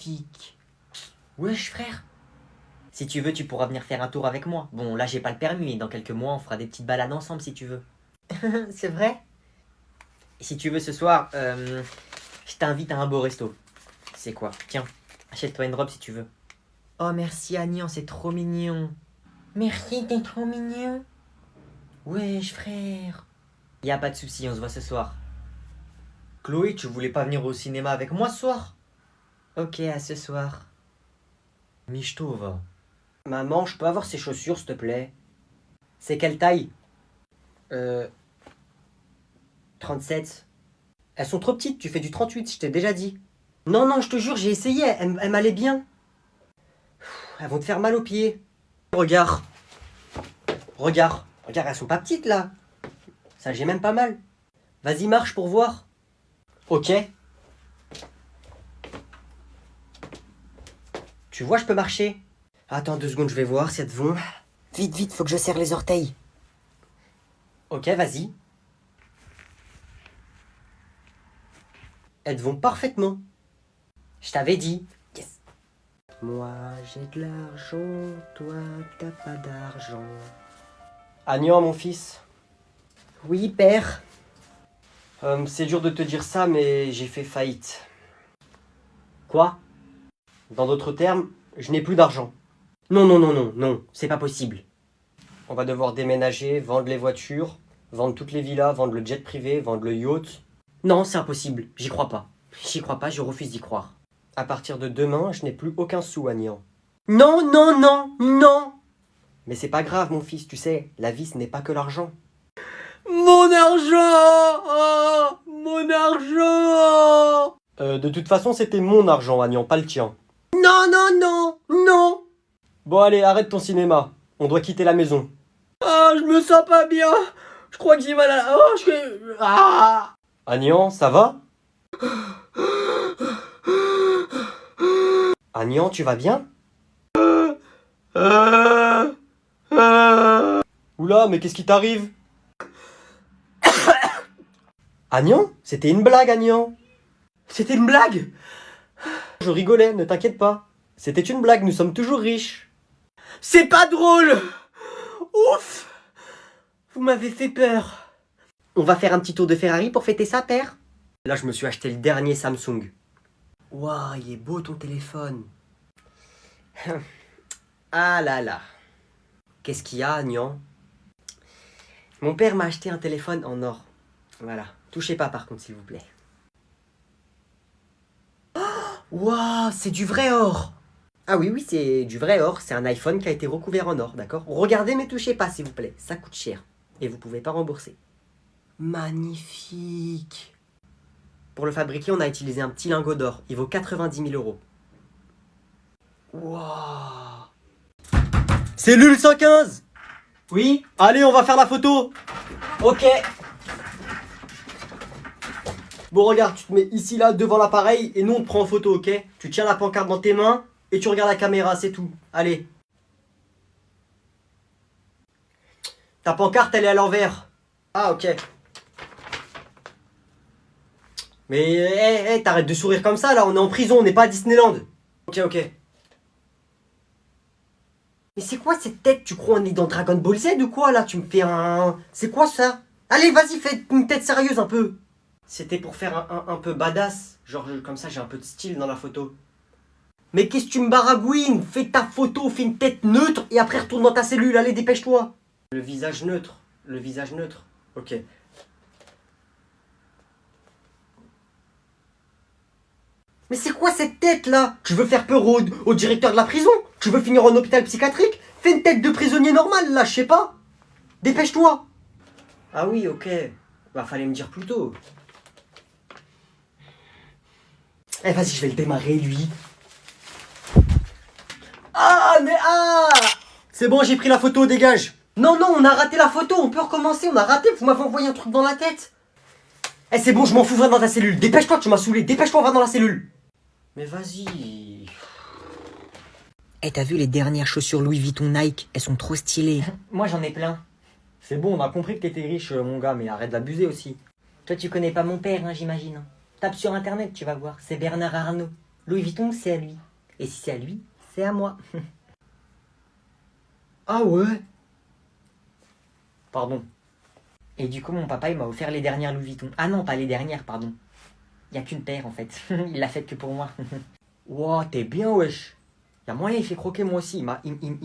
Magnifique. Wesh frère. Si tu veux, tu pourras venir faire un tour avec moi. Bon, là j'ai pas le permis, mais dans quelques mois, on fera des petites balades ensemble si tu veux. C'est vrai? Et si tu veux ce soir, je t'invite à un beau resto. C'est quoi? Tiens, achète-toi une robe si tu veux. Oh merci Agnan, c'est trop mignon. Merci, t'es trop mignon. Wesh frère. Y a pas de souci, on se voit ce soir. Chloé, tu voulais pas venir au cinéma avec moi ce soir? Ok, à ce soir. Michto, va. Maman, je peux avoir ces chaussures, s'il te plaît? C'est quelle taille? 37. Elles sont trop petites, tu fais du 38, je t'ai déjà dit. Non, non, je te jure, j'ai essayé, elles m'allaient bien. Elles vont te faire mal aux pieds. Regarde. Regarde. Regarde, elles sont pas petites, là. Ça, j'ai même pas mal. Vas-y, marche pour voir. Ok. Tu vois, je peux marcher. Attends 2 secondes, je vais voir si elles te vont. Vite, vite, faut que je serre les orteils. Ok, vas-y. Elles te vont parfaitement. Je t'avais dit. Yes. Moi, j'ai de l'argent, toi, t'as pas d'argent. Agnan, mon fils. Oui, père. C'est dur de te dire ça, mais j'ai fait faillite. Quoi? Dans d'autres termes, je n'ai plus d'argent. Non, non, non, non, non, c'est pas possible. On va devoir déménager, vendre les voitures, vendre toutes les villas, vendre le jet privé, vendre le yacht. Non, c'est impossible, j'y crois pas. J'y crois pas, je refuse d'y croire. À partir de demain, je n'ai plus aucun sou, Agnan. Non, non, non, non! Mais c'est pas grave, mon fils, tu sais, la vie, ce n'est pas que l'argent. Mon argent! Oh, mon argent! De toute façon, c'était mon argent, Agnan, pas le tien. Non, non, non, non! Bon, allez, arrête ton cinéma. On doit quitter la maison. Ah, je me sens pas bien. Je crois que j'ai mal à la... Oh, Ah! Agnan, ça va? Agnan, tu vas bien? Oula, mais qu'est-ce qui t'arrive? Agnan? C'était une blague, Agnan. C'était une blague? Je rigolais, ne t'inquiète pas. C'était une blague, nous sommes toujours riches. C'est pas drôle! Ouf! Vous m'avez fait peur. On va faire un petit tour de Ferrari pour fêter ça, père? Là, je me suis acheté le dernier Samsung. Waouh, il est beau ton téléphone. Ah là là. Qu'est-ce qu'il y a, Agnan? Mon père m'a acheté un téléphone en or. Voilà. Touchez pas par contre, s'il vous plaît. Waouh, c'est du vrai or. Ah oui, oui, c'est du vrai or. C'est un iPhone qui a été recouvert en or, d'accord? Regardez, mais touchez pas, s'il vous plaît. Ça coûte cher. Et vous pouvez pas rembourser. Magnifique. Pour le fabriquer, on a utilisé un petit lingot d'or. Il vaut 90 000 euros. Waouh. Cellule 115. Oui. Allez, on va faire la photo. Ok. Bon, regarde, tu te mets ici, là, devant l'appareil, et nous, on te prend en photo, ok? Tu tiens la pancarte dans tes mains, et tu regardes la caméra, c'est tout. Allez. Ta pancarte, elle est à l'envers. Ah, ok. Mais, t'arrêtes de sourire comme ça, là, on est en prison, on n'est pas à Disneyland. Ok, ok. Mais c'est quoi cette tête? Tu crois on est dans Dragon Ball Z ou quoi, là? Tu me fais un... C'est quoi, ça? Allez, vas-y, fais une tête sérieuse, un peu. C'était pour faire un peu badass. Genre, comme ça, j'ai un peu de style dans la photo. Mais qu'est-ce que tu me baragouines? Fais ta photo, fais une tête neutre et après retourne dans ta cellule. Allez, dépêche-toi. Le visage neutre. Le visage neutre. Ok. Mais c'est quoi cette tête-là? Tu veux faire peur au directeur de la prison? Tu veux finir en hôpital psychiatrique? Fais une tête de prisonnier normal, là, je sais pas. Dépêche-toi. Ah oui, ok. Bah, fallait me dire plus tôt. Eh, vas-y, je vais le démarrer, lui. Ah, mais ah! C'est bon, j'ai pris la photo, dégage. Non, non, on a raté la photo, on peut recommencer, on a raté, vous m'avez envoyé un truc dans la tête. Eh, c'est bon, je m'en fous, va dans ta cellule. Dépêche-toi, tu m'as saoulé, dépêche-toi, va dans la cellule. Mais vas-y. Eh, t'as vu les dernières chaussures Louis Vuitton Nike? Elles sont trop stylées. Moi, j'en ai plein. C'est bon, on a compris que t'étais riche, mon gars, mais arrête d'abuser aussi. Toi, tu connais pas mon père, hein, j'imagine. Tape sur internet, tu vas voir, c'est Bernard Arnault. Louis Vuitton, c'est à lui. Et si c'est à lui, c'est à moi. Ah ouais? Pardon. Et du coup, mon papa, il m'a offert les dernières Louis Vuitton. Ah non, pas les dernières, pardon. Il n'y a qu'une paire, en fait. Il l'a faite que pour moi. Wow, t'es bien, wesh. Y a moyen, il fait croquer moi aussi. Il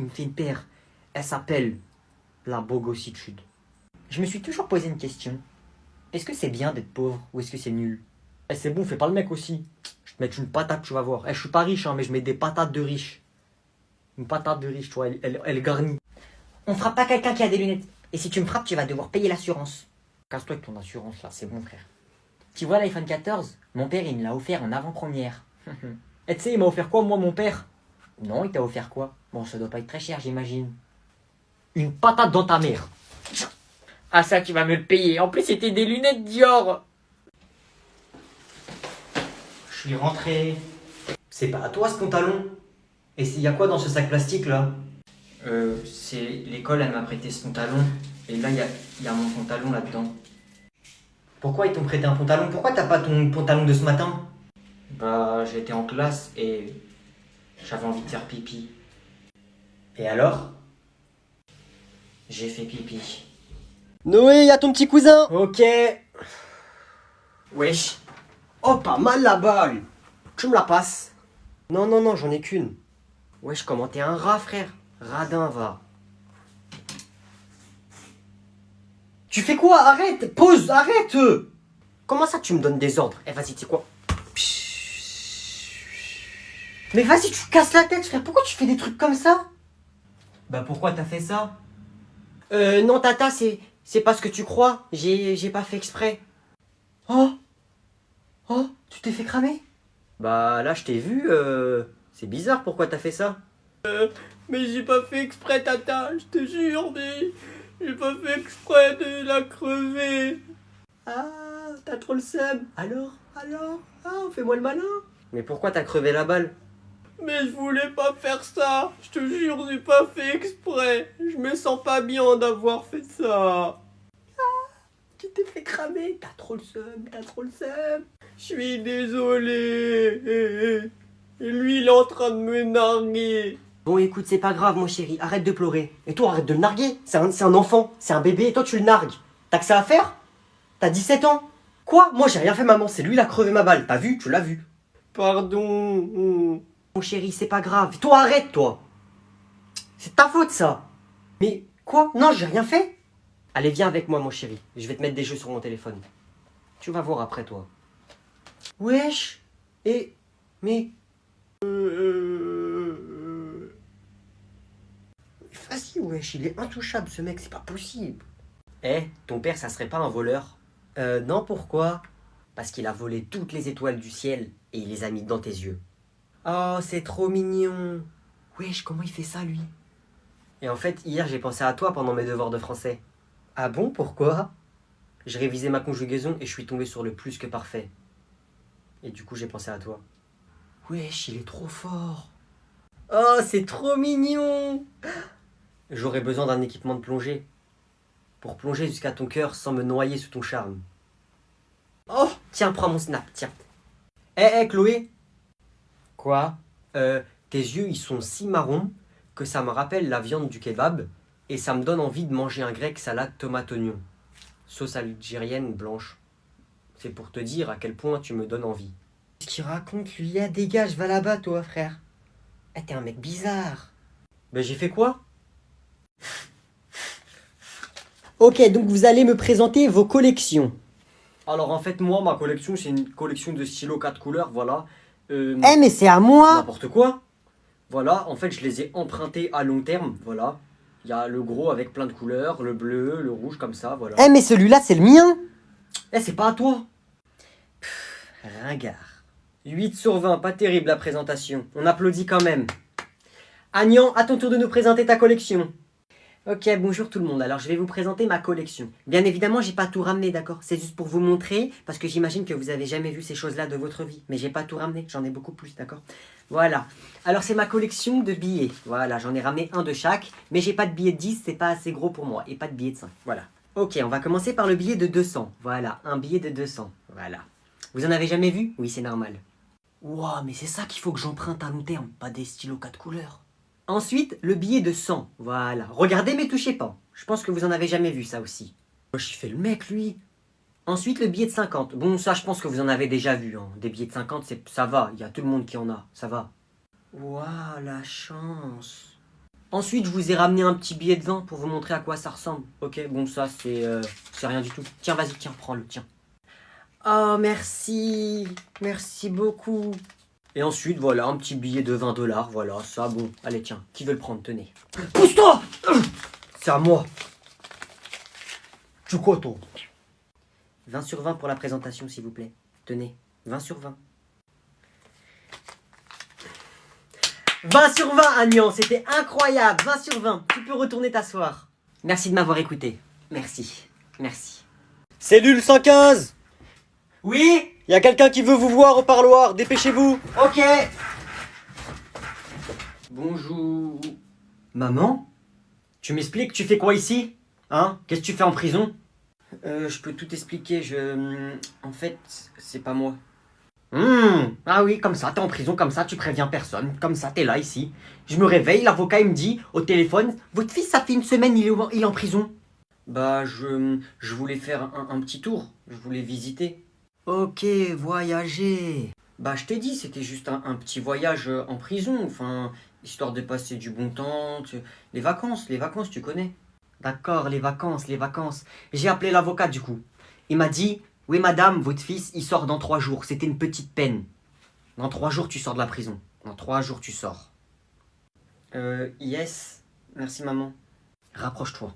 me fait une paire. Elle s'appelle la bogossitude. Je me suis toujours posé une question. Est-ce que c'est bien d'être pauvre ou est-ce que c'est nul? Eh, c'est bon, fais pas le mec aussi. Je te mets une patate, tu vas voir. Eh, je suis pas riche, hein, mais je mets des patates de riche. Une patate de riche, tu vois, elle garnit. On frappe pas quelqu'un qui a des lunettes. Et si tu me frappes, tu vas devoir payer l'assurance. Casse-toi avec ton assurance là, c'est bon frère. Tu vois l'iPhone 14? Mon père il me l'a offert en avant-première. Et tu sais, il m'a offert quoi moi mon père? Non, il t'a offert quoi? Bon, ça doit pas être très cher j'imagine. Une patate dans ta mère. Ah ça tu vas me le payer. En plus c'était des lunettes Dior. Je suis rentré. C'est pas à toi ce pantalon? Et il y a quoi dans ce sac plastique là? C'est l'école, elle m'a prêté ce pantalon. Et là, il y a mon pantalon là-dedans. Pourquoi ils t'ont prêté un pantalon? Pourquoi t'as pas ton pantalon de ce matin? Bah, j'étais en classe et j'avais envie de faire pipi. Et alors? J'ai fait pipi. Noé, y a ton petit cousin. Ok. Wesh. Oh, pas mal la balle. Tu me la passes? Non, non, non, j'en ai qu'une. Wesh, comment t'es un rat, frère? Radin, va. Tu fais quoi? Arrête! Pause! Arrête! Comment ça tu me donnes des ordres? Eh vas-y, tu sais quoi? Mais vas-y, tu casses la tête, frère. Pourquoi tu fais des trucs comme ça? Bah pourquoi t'as fait ça? Non, Tata, c'est pas ce que tu crois. J'ai pas fait exprès. Oh! Oh! Tu t'es fait cramer? Bah là, je t'ai vu. C'est bizarre, pourquoi t'as fait ça? Mais j'ai pas fait exprès, Tata, je te jure, mais j'ai pas fait exprès de la crever. Ah, t'as trop le seum. Alors? Ah, fais-moi le malin. Mais pourquoi t'as crevé la balle? Mais je voulais pas faire ça. Je te jure, j'ai pas fait exprès. Je me sens pas bien d'avoir fait ça. Ah, tu t'es fait cramer. T'as trop le seum. Je suis désolé. Et lui, il est en train de me narguer. Bon, écoute, c'est pas grave, mon chéri. Arrête de pleurer. Et toi, arrête de le narguer. C'est un enfant. C'est un bébé. Et toi, tu le nargues. T'as que ça à faire? T'as 17 ans? Quoi? Moi, j'ai rien fait, maman. C'est lui, il a crevé ma balle. T'as vu? Tu l'as vu. Pardon. Mon chéri, c'est pas grave. Toi, arrête, toi. C'est ta faute, ça. Mais quoi? Non, j'ai rien fait. Allez, viens avec moi, mon chéri. Je vais te mettre des jeux sur mon téléphone. Tu vas voir après, toi. Wesh. Mais... Vas-y, wesh, il est intouchable, ce mec. C'est pas possible. Eh, ton père, ça serait pas un voleur? Non, pourquoi? Parce qu'il a volé toutes les étoiles du ciel et il les a mis dans tes yeux. Oh, c'est trop mignon. Wesh, comment il fait ça, lui? Et en fait, hier, j'ai pensé à toi pendant mes devoirs de français. Ah bon, pourquoi? Je révisais ma conjugaison et je suis tombé sur le plus que parfait. Et du coup, j'ai pensé à toi. Wesh, il est trop fort. Oh, c'est trop mignon. J'aurais besoin d'un équipement de plongée. Pour plonger jusqu'à ton cœur sans me noyer sous ton charme. Oh, tiens, prends mon snap, tiens. Eh, Chloé. Quoi? Tes yeux, ils sont si marrons que ça me rappelle la viande du kebab et ça me donne envie de manger un grec salade tomate oignon. Sauce algérienne blanche. C'est pour te dire à quel point tu me donnes envie. Ce qu'il raconte, lui, ah, dégage, va là-bas, toi, frère. Eh, t'es un mec bizarre. Ben, j'ai fait quoi? Ok, donc vous allez me présenter vos collections. Alors en fait, moi, ma collection, c'est une collection de stylos 4 couleurs, voilà. Eh, mais c'est à moi! N'importe quoi. Voilà, en fait, je les ai empruntés à long terme, voilà. Il y a le gros avec plein de couleurs, le bleu, le rouge, comme ça, voilà. Eh, mais celui-là, c'est le mien! Eh, c'est pas à toi! Ringard. 8 sur 20, pas terrible la présentation. On applaudit quand même. Agnan, à ton tour de nous présenter ta collection. Ok, bonjour tout le monde. Alors, je vais vous présenter ma collection. Bien évidemment, j'ai pas tout ramené, d'accord? C'est juste pour vous montrer, parce que j'imagine que vous avez jamais vu ces choses-là de votre vie. Mais j'ai pas tout ramené, j'en ai beaucoup plus, d'accord? Voilà. Alors, c'est ma collection de billets. Voilà, j'en ai ramené un de chaque, mais j'ai pas de billet de 10, c'est pas assez gros pour moi. Et pas de billet de 5, voilà. Ok, on va commencer par le billet de 200. Voilà, un billet de 200. Voilà. Vous en avez jamais vu? Oui, c'est normal. Ouah, mais c'est ça qu'il faut que j'emprunte à long terme, pas des stylos 4 couleurs. Ensuite, le billet de 100. Voilà. Regardez mais touchez pas. Je pense que vous en avez jamais vu ça aussi. Wesh, il fait le mec, lui. Ensuite, le billet de 50. Bon, ça, je pense que vous en avez déjà vu. Hein. Des billets de 50, ça va. Il y a tout le monde qui en a. Ça va. Waouh, la chance. Ensuite, je vous ai ramené un petit billet de 20 pour vous montrer à quoi ça ressemble. Ok, bon, ça, c'est rien du tout. Tiens, vas-y, tiens, prends-le, tiens. Oh, merci. Merci beaucoup. Et ensuite, voilà, un petit billet de 20 $. Voilà, ça, bon. Allez, tiens, qui veut le prendre? Tenez. Pousse-toi! C'est à moi. Tu quoi, toi? 20 sur 20 pour la présentation, s'il vous plaît. Tenez, 20 sur 20. 20 sur 20, Agnan, c'était incroyable. 20 sur 20. Tu peux retourner t'asseoir. Merci de m'avoir écouté. Merci. Merci. Cellule 115. Oui? Il y a quelqu'un qui veut vous voir au parloir. Dépêchez-vous. Ok. Bonjour. Maman? Tu m'expliques, tu fais quoi ici? Hein? Qu'est-ce que tu fais en prison? Je peux tout expliquer, en fait, c'est pas moi. Ah oui, comme ça, t'es en prison, comme ça, tu préviens personne, comme ça, t'es là, ici. Je me réveille, l'avocat, il me dit, au téléphone, votre fils, ça fait une semaine, il est en prison. Bah, je voulais faire un petit tour, je voulais visiter. Ok, voyager. Bah, je t'ai dit, c'était juste un petit voyage en prison, enfin, histoire de passer du bon temps, les vacances, tu connais. D'accord, les vacances, les vacances. J'ai appelé l'avocat du coup. Il m'a dit, oui madame, votre fils, il sort dans 3 jours. C'était une petite peine. Dans 3 jours, tu sors de la prison. Dans 3 jours, tu sors. Yes. Merci maman. Rapproche-toi.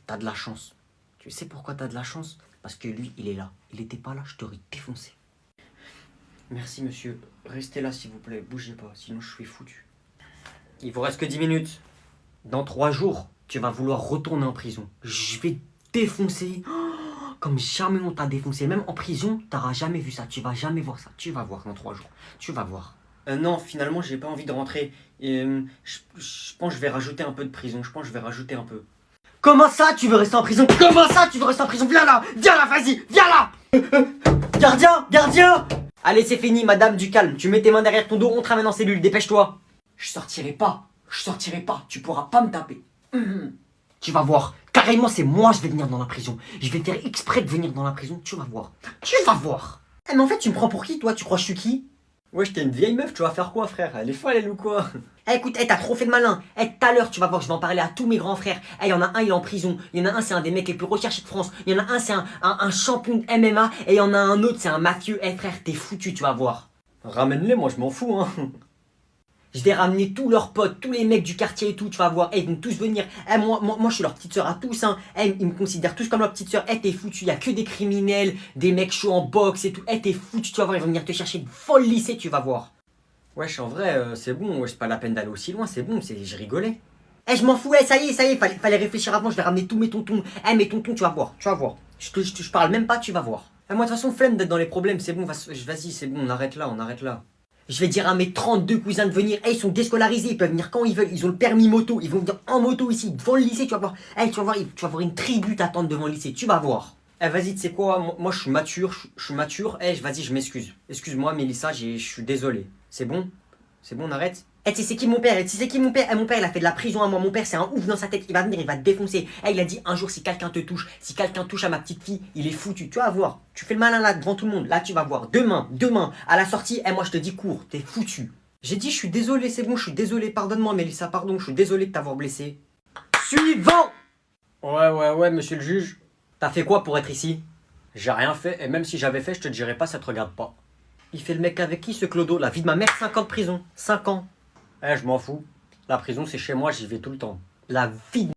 T'as de la chance. Tu sais pourquoi t'as de la chance? Parce que lui, il est là. Il était pas là, je t'aurais défoncé. Merci monsieur. Restez là s'il vous plaît. Bougez pas, sinon je suis foutu. Il vous reste que 10 minutes. Dans 3 jours, tu vas vouloir retourner en prison. Je vais défoncer. Comme jamais on t'a défoncé. Même en prison, t'auras jamais vu ça. Tu vas jamais voir ça. Tu vas voir dans 3 jours. Tu vas voir. Non, finalement, j'ai pas envie de rentrer. Je pense que je vais rajouter un peu de prison. Je pense que je vais rajouter un peu. Comment ça, tu veux rester en prison? Comment ça, tu veux rester en prison? Viens là, vas-y, viens là. Gardien, gardien. Allez, c'est fini, madame, du calme. Tu mets tes mains derrière ton dos, on te ramène en cellule. Dépêche-toi. Je sortirai pas. Tu pourras pas me taper. Tu vas voir. Carrément, c'est moi, je vais venir dans la prison. Je vais faire exprès de venir dans la prison. Tu vas voir. Tu vas voir. Eh, mais en fait, tu me prends pour qui, toi? Tu crois que je suis qui? Ouais, j'étais une vieille meuf, tu vas faire quoi, frère? Elle est folle, elle ou quoi? Eh, écoute, t'as trop fait de malin. Eh, tout à l'heure, tu vas voir, je vais en parler à tous mes grands frères. Eh, il y en a un, il est en prison. Il y en a un, c'est un des mecs les plus recherchés de France. Il y en a un, c'est un champion de MMA. Et il y en a un autre, c'est un mafieux. Eh, frère, t'es foutu, tu vas voir. Ramène-les, moi, je m'en fous, hein. Je vais ramener tous leurs potes, tous les mecs du quartier et tout, tu vas voir. Ils vont tous venir. Moi, je suis leur petite soeur à tous. Hein. Ils me considèrent tous comme leur petite soeur. T'es foutu. Il n'y a que des criminels, des mecs chauds en boxe et tout. T'es foutu, tu vas voir. Ils vont venir te chercher de folle lycée, tu vas voir. Wesh, en vrai, c'est bon. Wesh, pas la peine d'aller aussi loin, c'est bon. Je rigolais. Je m'en fous. Ça y est. Fallait réfléchir avant. Je vais ramener tous mes tontons. Mes tontons, tu vas voir. Je parle même pas, tu vas voir. Moi, de toute façon, flemme d'être dans les problèmes. C'est bon. Vas-y, c'est bon. On arrête là. Je vais dire à mes 32 cousins de venir. Ils sont déscolarisés, ils peuvent venir quand ils veulent. Ils ont le permis moto. Ils vont venir en moto ici, devant le lycée. Tu vas voir. Tu vas voir une tribu t'attendre devant le lycée. Tu vas voir. Vas-y, tu sais quoi? Moi, je suis mature. Vas-y, je m'excuse. Excuse-moi, Mélissa, je suis désolé. C'est bon? On arrête? Tu sais c'est qui mon père? Mon père, il a fait de la prison à moi. Mon père, c'est un ouf dans sa tête. Il va venir, il va te défoncer. Il a dit un jour, si quelqu'un te touche, si quelqu'un touche à ma petite fille, il est foutu. Tu vas voir. Tu fais le malin là devant tout le monde. Là, tu vas voir. Demain, à la sortie, moi, je te dis cours. T'es foutu. J'ai dit, je suis désolé, c'est bon, je suis désolé. Pardonne-moi, Mélissa, pardon. Je suis désolé de t'avoir blessé. Suivant! Ouais, monsieur le juge. T'as fait quoi pour être ici? J'ai rien fait. Et même si j'avais fait, je te dirais pas, ça te regarde pas. Il fait le mec avec qui, ce clodo? La vie de ma mère, 5 ans de prison. 5 ans. Je m'en fous. La prison, c'est chez moi, j'y vais tout le temps. La vie de